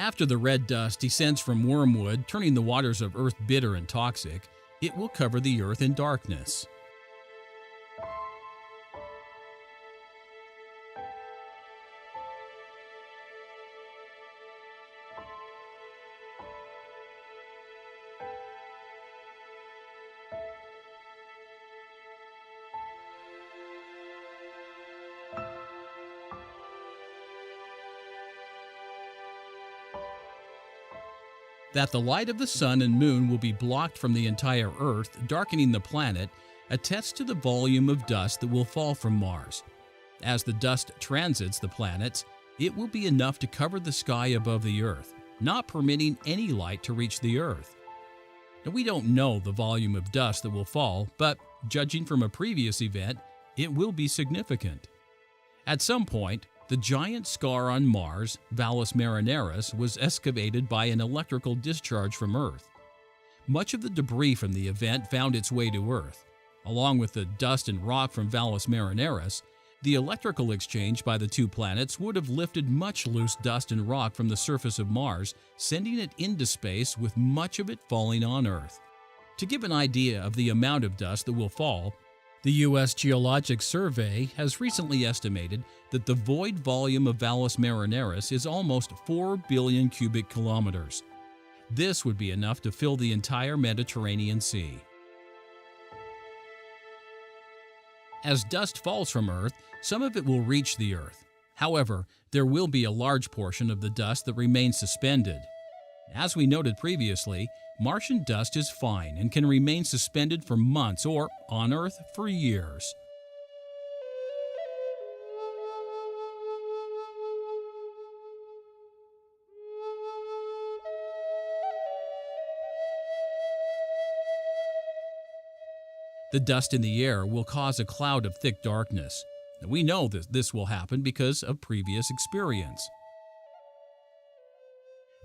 After the red dust descends from wormwood, turning the waters of earth bitter and toxic, it will cover the earth in darkness. That the light of the sun and moon will be blocked from the entire Earth, darkening the planet, attests to the volume of dust that will fall from Mars. As the dust transits the planets, it will be enough to cover the sky above the Earth, not permitting any light to reach the Earth. Now, we don't know the volume of dust that will fall, but judging from a previous event, it will be significant. At some point, the giant scar on Mars, Valles Marineris, was excavated by an electrical discharge from Earth. Much of the debris from the event found its way to Earth. Along with the dust and rock from Valles Marineris, the electrical exchange by the two planets would have lifted much loose dust and rock from the surface of Mars, sending it into space with much of it falling on Earth. To give an idea of the amount of dust that will fall, the U.S. Geologic Survey has recently estimated that the void volume of Valles Marineris is almost 4 billion cubic kilometers. This would be enough to fill the entire Mediterranean Sea. As dust falls from Earth, some of it will reach the Earth. However, there will be a large portion of the dust that remains suspended. As we noted previously, Martian dust is fine and can remain suspended for months or, on Earth, for years. The dust in the air will cause a cloud of thick darkness. We know that this will happen because of previous experience.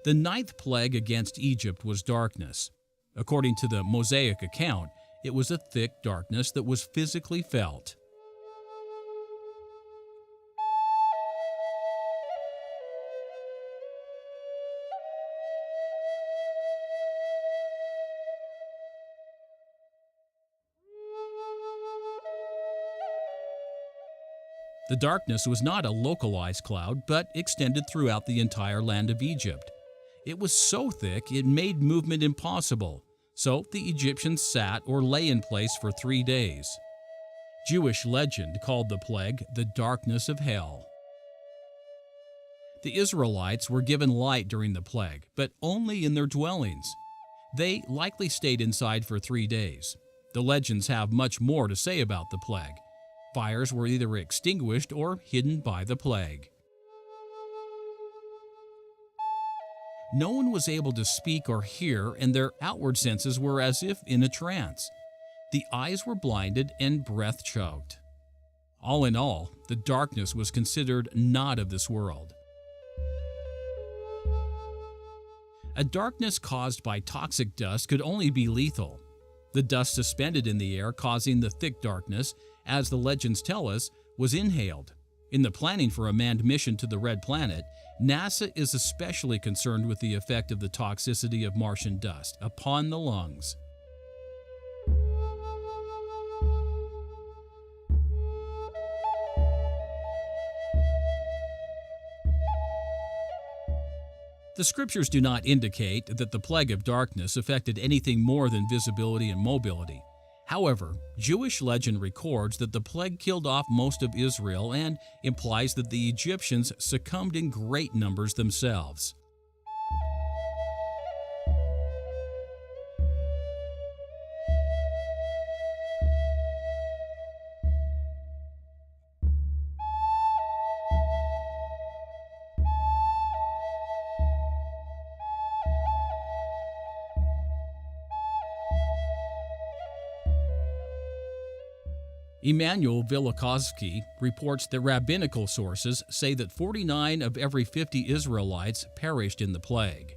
The ninth plague against Egypt was darkness. According to the Mosaic account, it was a thick darkness that was physically felt. The darkness was not a localized cloud, but extended throughout the entire land of Egypt. It was so thick it made movement impossible, so the Egyptians sat or lay in place for 3 days. Jewish legend called the plague the darkness of hell. The Israelites were given light during the plague, but only in their dwellings. They likely stayed inside for 3 days. The legends have much more to say about the plague. Fires were either extinguished or hidden by the plague. No one was able to speak or hear, and their outward senses were as if in a trance. The eyes were blinded and breath choked. All in all, the darkness was considered not of this world. A darkness caused by toxic dust could only be lethal. The dust suspended in the air causing the thick darkness, as the legends tell us, was inhaled. In the planning for a manned mission to the Red Planet, NASA is especially concerned with the effect of the toxicity of Martian dust upon the lungs. The scriptures do not indicate that the plague of darkness affected anything more than visibility and mobility. However, Jewish legend records that the plague killed off most of Israel and implies that the Egyptians succumbed in great numbers themselves. Emanuel Velikovsky reports that rabbinical sources say that 49 of every 50 Israelites perished in the plague.